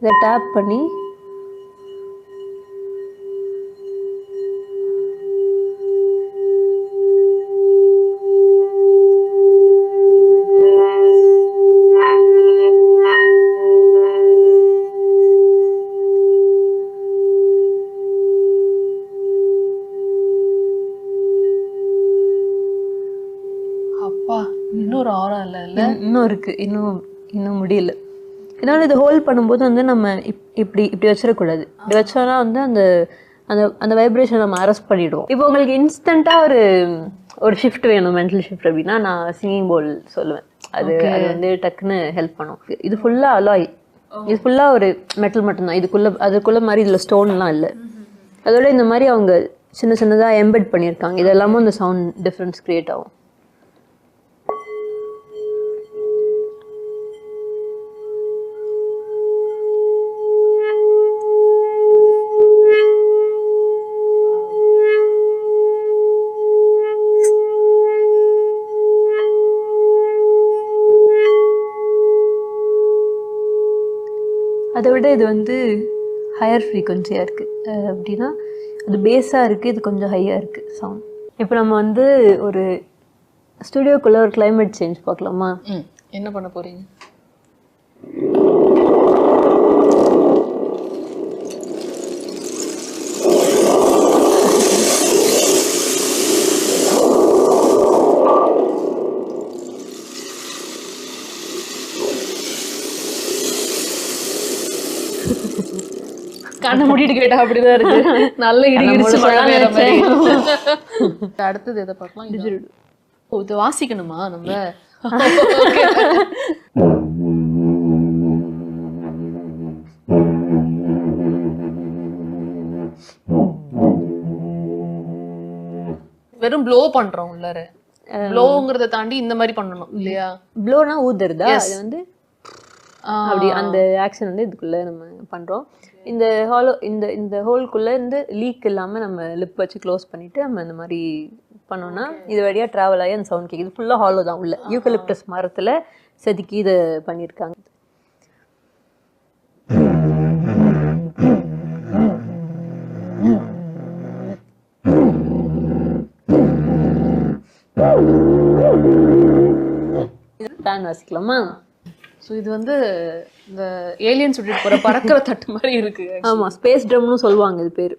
இதை டேப் பண்ணி அப்பா இன்னொரு ஆரா இல்லை இன்னும் இருக்கு, இன்னும் முடியல. இதனால இது ஹோல்ட் பண்ணும்போது வந்து நம்ம இப்படி வச்சிடக்கூடாது. இப்படி வச்சோன்னா வந்து அந்த அந்த அந்த வைப்ரேஷன் நம்ம அரெஸ்ட் பண்ணிவிடுவோம். இப்போ உங்களுக்கு இன்ஸ்டண்ட்டாக ஒரு ஷிஃப்ட் வேணும், மென்டல் ஷிஃப்ட் அப்படின்னா நான் சிங்கிங் போல் சொல்லுவேன். அது வந்து டக்குன்னு ஹெல்ப் பண்ணும். இது ஃபுல்லாக அலாய், இது ஃபுல்லாக ஒரு மெட்டல் மட்டும்தான். அதுக்குள்ளே மாதிரி இதில் ஸ்டோன்லாம் இல்லை. அதோட இந்த மாதிரி அவங்க சின்னதாக எம்பெட் பண்ணியிருக்காங்க. இதெல்லாமும் இந்த சவுண்ட் டிஃப்ரென்ஸ் க்ரியேட் ஆகும். அதை விட இது வந்து ஹையர் ஃப்ரீக்வன்சியாக இருக்குது. அப்படின்னா அது பேஸாக இருக்குது, இது கொஞ்சம் ஹையாக இருக்குது சவுண்ட். இப்போ நம்ம வந்து ஒரு ஸ்டுடியோக்குள்ளே ஒரு கிளைமேட் சேஞ்ச் பார்க்கலாமா? என்ன பண்ண போகிறீங்க? கண்ணை மூடிட்டு கேட்டா அப்படிதான் இருக்கு. நல்ல இடிச்சு மழை வேற மாதிரி. அடுத்தது எதை பார்க்கலாம்? இது வாசிக்கணுமா நம்ம? வெறும் ப்ளோ பண்றோம் உள்ளார. ப்ளோங்கிறத தாண்டி இந்த மாதிரி பண்ணணும் இல்லையா? ப்ளோனா ஊதுறதா? அது வந்து அப்படி அந்த ஆக்ஷன் வந்து இதுக்குள்ளே நம்ம பண்ணுறோம். இந்த இந்த ஹோல்குள்ளே இருந்து லீக் இல்லாமல் நம்ம லிப் வச்சு க்ளோஸ் பண்ணிவிட்டு நம்ம இந்த மாதிரி பண்ணோன்னா இது வழியாக ட்ராவல் ஆகி அந்த சவுண்ட் கேட்குது. ஃபுல்லாக ஹாலோ தான். உள்ள யூக்கலிப்டஸ் மரத்தில் செதுக்கி இதை பண்ணியிருக்காங்க. ஃபேன் வாசிக்கலாமா? ஸோ இது வந்து இந்த ஏலியன்ஸ் விட்டுட்டு போகிற பறக்கிற தட்டு மாதிரி இருக்கு. ஆமாம், ஸ்பேஸ் ட்ரம்னு சொல்லுவாங்க இது பேர்.